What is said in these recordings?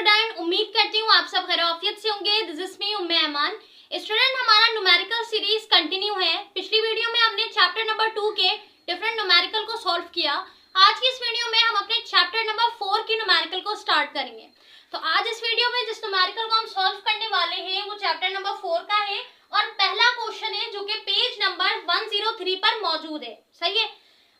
Student, उम्मीद करती हूँ आप सब खैरियत से होंगे। This is me Umme ऐमान। Student, हमारा न्यूमेरिकल सीरीज कंटिन्यू है। पिछली वीडियो में हमने चैप्टर नंबर 2 के डिफरेंट न्यूमेरिकल को सॉल्व किया। आज की इस वीडियो में हम अपने चैप्टर नंबर 4 की न्यूमेरिकल को स्टार्ट करेंगे। तो आज इस वीडियो में जिस न्यूमेरिकल को हम सॉल्व करने वाले हैं वो चैप्टर नंबर 4 का है और पहला क्वेश्चन है जो कि पेज नंबर 103 पर मौजूद है। सही है।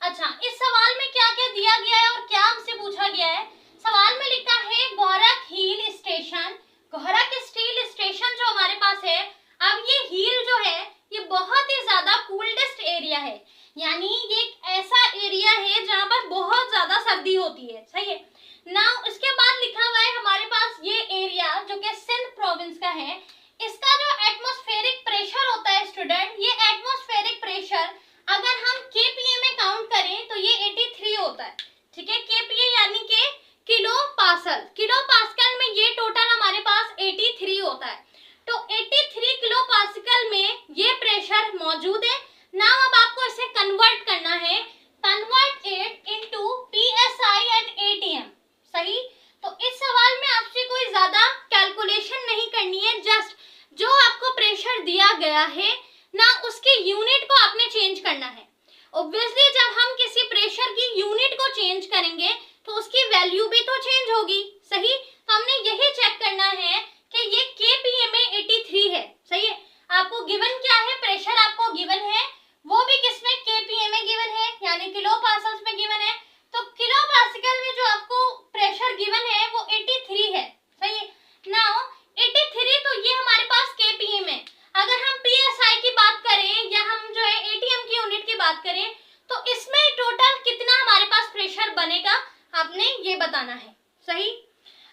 अच्छा, इस सवाल में क्या क्या दिया गया है और क्या हमसे पूछा गया है। सवाल में लिखा है Gorakh hill station. Gorakh steel station जो हमारे पास है, अब ये हील जो है ये बहुत ही ज्यादा कोल्डेस्ट एरिया है, यानी ये एक ऐसा एरिया है जहां पर बहुत ज्यादा सर्दी होती है। सही है ना। इसके बाद लिखा हुआ है हमारे पास ये एरिया जो कि सिंध प्रोविंस का है, इसका जो एटमॉस्फेरिक प्रेशर होता है स्टूडेंट, ये एटमॉस्फेरिक प्रेशर अगर हम केपीए में काउंट करें तो ये 83 होता है। ठीक है, केपीए यानी कि किलो पास्कल। किलो पास्कल में ये टोटल हमारे पास 83 होता है। तो 83 किलो पास्कल में ये प्रेशर मौजूद है ना। अब आपको इसे कन्वर्ट करना है, convert it into PSI and ATM. सही। तो इस सवाल में आपसे कोई ज्यादा कैलकुलेशन नहीं करनी है, जस्ट जो आपको प्रेशर दिया गया है ना उसके यूनिट को आपने चेंज करना है। ऑब्वियसली जब हम किसी प्रेशर की यूनिट को चेंज करेंगे तो उसकी वैल्यू भी तो चेंज होगी। सही। तो हमने यही चेक करना है कि ये केपीए में 83 है। सही है। आपको गिवन क्या है, प्रेशर आपको गिवन है, वो भी किसमें, केपीए में गिवन है, यानी किलो पास्कल में गिवन है। तो किलो पास्कल में जो आपको प्रेशर गिवन है वो 83 है। सही है। नाउ 83 तो ये हमारे पास केपीए में। अगर हम पीएसआई की बात करें या हम जो है एटीएम की यूनिट की बात करें तो इसमें टोटल कितना हमारे पास प्रेशर बनेगा आपने ये बताना है। सही।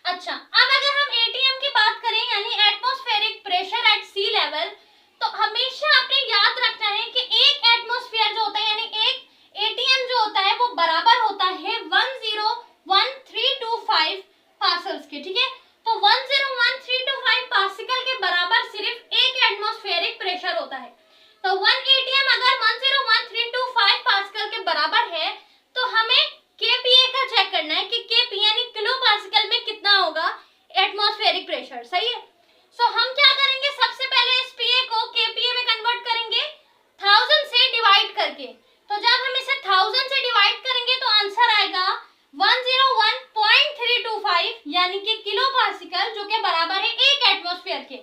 अच्छा, अब अगर हम एटीएम की बात करें यानी atmospheric pressure at sea level, तो हमेशा आपने याद रखना है कि एक एटमॉस्फेयर जो होता है यानी एक एटीएम जो होता है वो बराबर होता है 101325 पास्कल्स के। ठीक है, तो 101325 पास्कल के बराबर सिर्फ एक एटमॉस्फेरिक प्रेशर होता है। तो 1 एटीएम अगर 101325 पास्कल के बराबर है तो हमें केपीए का चेक करना है कि केपीए यानी किलो पास्कल में कितना होगा एटमॉस्फेरिक प्रेशर। सही है। सो हम क्या करेंगे, सबसे पहले इस पीए को केपीए में कन्वर्ट करेंगे 1000 से डिवाइड करके। तो जब हम इसे 1000 से डिवाइड करेंगे तो आंसर आएगा 101.325 यानी कि किलो पास्कल, जो कि बराबर है एक एटमॉस्फेयर के।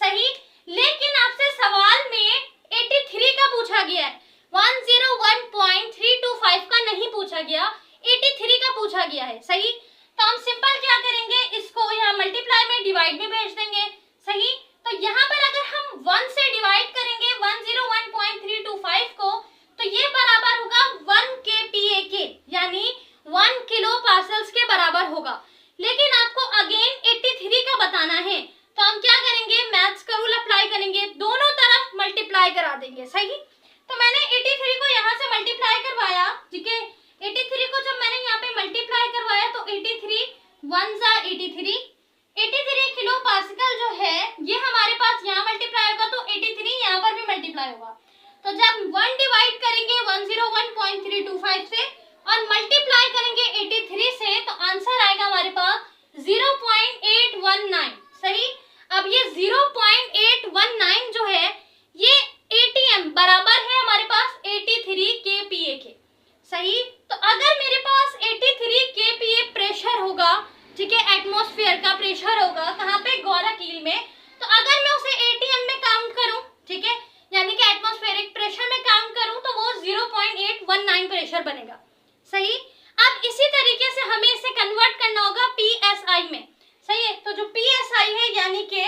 सही। लेकिन आपसे सवाल में 83 का पूछा गया है, 101.325 का नहीं पूछा गया, 83 का पूछा गया है। सही। तो हम सिंपल क्या करेंगे, इसको यहाँ मल्टीप्लाई में डिवाइड में भेज देंगे। सही। तो यहाँ पर अगर हम 1 से डिवाइड करेंगे 101.325 को तो ये बराबर होगा 1 केपीए के, यानी 1 किलो पास्कल्स के बराबर होगा। लेकिन आपको अगेन 83 का बताना है, तो हम क्या करेंगे, मैथ्स का रूल अप्लाई करेंगे, दोनों तरफ मल्टीप्लाई करा देंगे। सही। तो मैंने 83 को यहाँ से मल्टीप्लाई करवाया। ठीक है, 83 को जब मैंने यहाँ पे मल्टीप्लाई करवाया तो 83 1 जा 83 किलो पास्कल जो है ये हमारे पास यहाँ मल्टीप्लाई होगा तो 83 यहाँ पर भी मल्टीप्लाई होगा। तो जब 1 डिवाइड करेंगे 101.325 से और मल्टीप्लाई करेंगे 83 से तो आंसर आएगा हमारे पास 0.819। सही। अब ये 0.819 जो है ये एटीएम बराबर है हमारे पास 83 केपीए के। सही। तो अगर मेरे पास 83 केपीए प्रेशर होगा, ठीक है, एटमॉस्फेयर का प्रेशर होगा कहाँ पे, गोरख हील में, तो अगर मैं उसे एटीएम में काउंट करूं, ठीक है, यानी कि एटमॉस्फेरिक प्रेशर में काउंट करूं तो वो 0.819 प्रेशर बनेगा। सही। अब इसी तरीके से हमें इसे कन्वर्ट करना होगा पीएसआई में। सही है। तो जो पीएसआई है यानी कि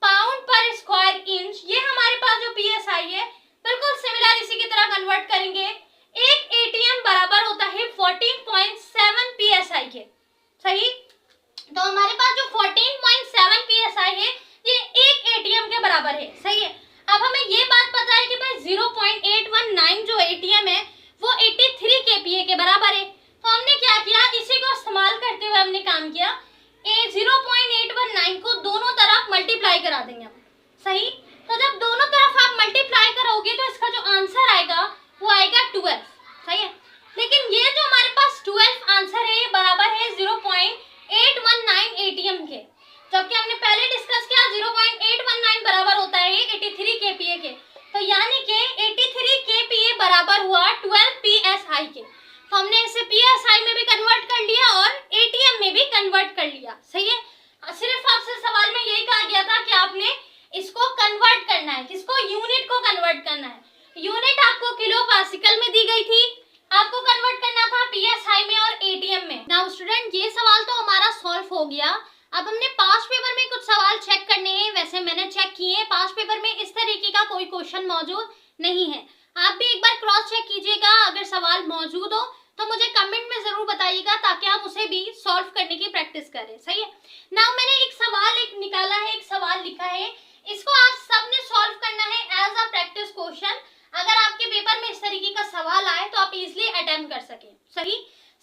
पाउंड पर स्क्वायर इंच, ये हमारे पास जो पीएसआई है बिल्कुल सिमिलर इसी की तरह कन्वर्ट करेंगे। एक एटीएम बराबर होता है 14.7 पीएसआई के। सही। तो हमारे पास जो 14.7 पीएसआई है ये एक एटीएम के बराबर है। सही है। अब हमें ये बात पता है कि भाई 0.819 जो एटीएम है वो 83 केपीए के बराबर है। तो हमने क्या किया, इसी को इस्तेमाल करते हुए हमने काम किया, 0.819 को दोनों तरफ मल्टीप्लाई करा देंगे हम। सही। तो जब दोनों तरफ आप मल्टीप्लाई करोगे तो इसका जो आंसर आएगा वो आएगा 12। सही है। लेकिन ये जो हमारे पास 12 आंसर है ये बराबर है 0.819 एटीएम एटीएम के, जबकि हमने पहले डिस्कस किया 0.819 बराबर होता है 83 केपीए के। तो यानी कि 83 केपीए बराबर हुआ 12 पीएसआई के। तो हमने इसे पीएसआई में भी कन्वर्ट कर लिया और एटीएम में भी कन्वर्ट कर लिया। सही है, सिर्फ आपसे सवाल में यही कहा गया था कि आपने इसको कन्वर्ट करना है, किसको, यूनिट को कन्वर्ट करना है। यूनिट आपको किलो पास्कल में दी गई थी, आपको कन्वर्ट करना था पीएसआई में और एटीएम में। नाउ स्टूडेंट, ये सवाल तो हमारा सॉल्व हो गया। अब हमने पास्ट पेपर में कुछ सवाल चेक करने हैं। वैसे मैंने चेक किए हैं, पास्ट पेपर में इस तरीके का कोई क्वेश्चन मौजूद नहीं है। आप भी एक बार क्रॉस चेक कीजिएगा, अगर सवाल मौजूद हो तो मुझे कमेंट में जरूर बताइएगा ताकि आप उसे भी सॉल्व करने की प्रैक्टिस करें। सही है, नाउ मैंने एक सवाल निकाला है, एक सवाल लिखा है, इसको आप सबने सॉल्व करना है एज अ प्रैक्टिस क्वेश्चन। अगर आपके पेपर में इस तरीके का सवाल आए तो आप इजिली अटेम्प्ट कर सकें। सही,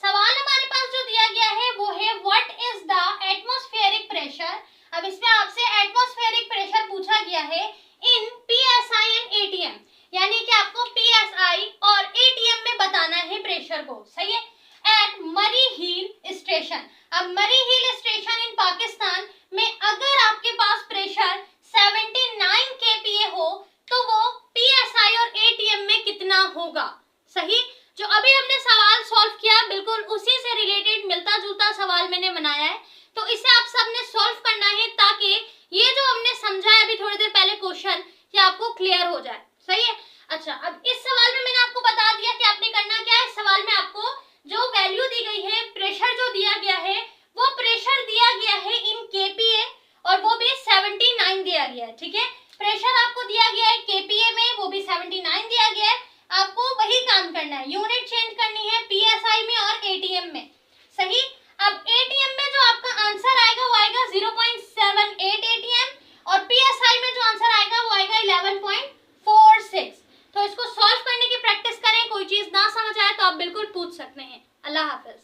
सवाल हमारे पास जो दिया गया है वो है what is the atmospheric pressure. अब इसमें आपसे एटमॉस्फेरिक प्रेशर पूछा गया है इन पीएसआई एंड एटीएम, यानी कि आपको पीएसआई और एटीएम में बताना है प्रेशर को। सही है, एट मरी हिल स्टेशन। अब मरी हिल स्टेशन इन पाकिस्तान में अगर आपके पास प्रेशर 79 केपीए हो तो वो पीएसआई और एटीएम में कितना होगा। सही, जो अभी हमने सवाल सॉल्व किया बिल्कुल उसी से रिलेटेड मिलता जुलता सवाल मैंने बनाया है, तो इसे आप सबने सॉल्व करना है ताकि ये जो हमने समझा है अभी थोड़ी देर पहले क्वेश्चन, ये आपको क्लियर हो जाए। सही है, अच्छा, अब इस सवाल में मैंने आपको बता दिया कि आपने करना क्या है। इस सवाल में आपको जो वैल्यू दी गई है, प्रेशर जो दिया गया है, वो प्रेशर दिया गया है इन केपीए और वो भी 79 दिया गया है। ठीक है, प्रेशर आपको दिया गया है केपीए में, वो भी 79 दिया गया है। आपको वही काम करना है, यूनिट चेंज करनी है पीएसआई में और एटीएम में। सही, अब एटीएम में जो आपका आंसर आएगा वो आएगा 0.78 एटीएम और पीएसआई में जो आंसर आएगा वो आएगा 11.46। तो इसको सॉल्व करने की प्रैक्टिस करें, कोई चीज ना समझ आए तो आप बिल्कुल पूछ सकते हैं। अल्लाह हाफिज।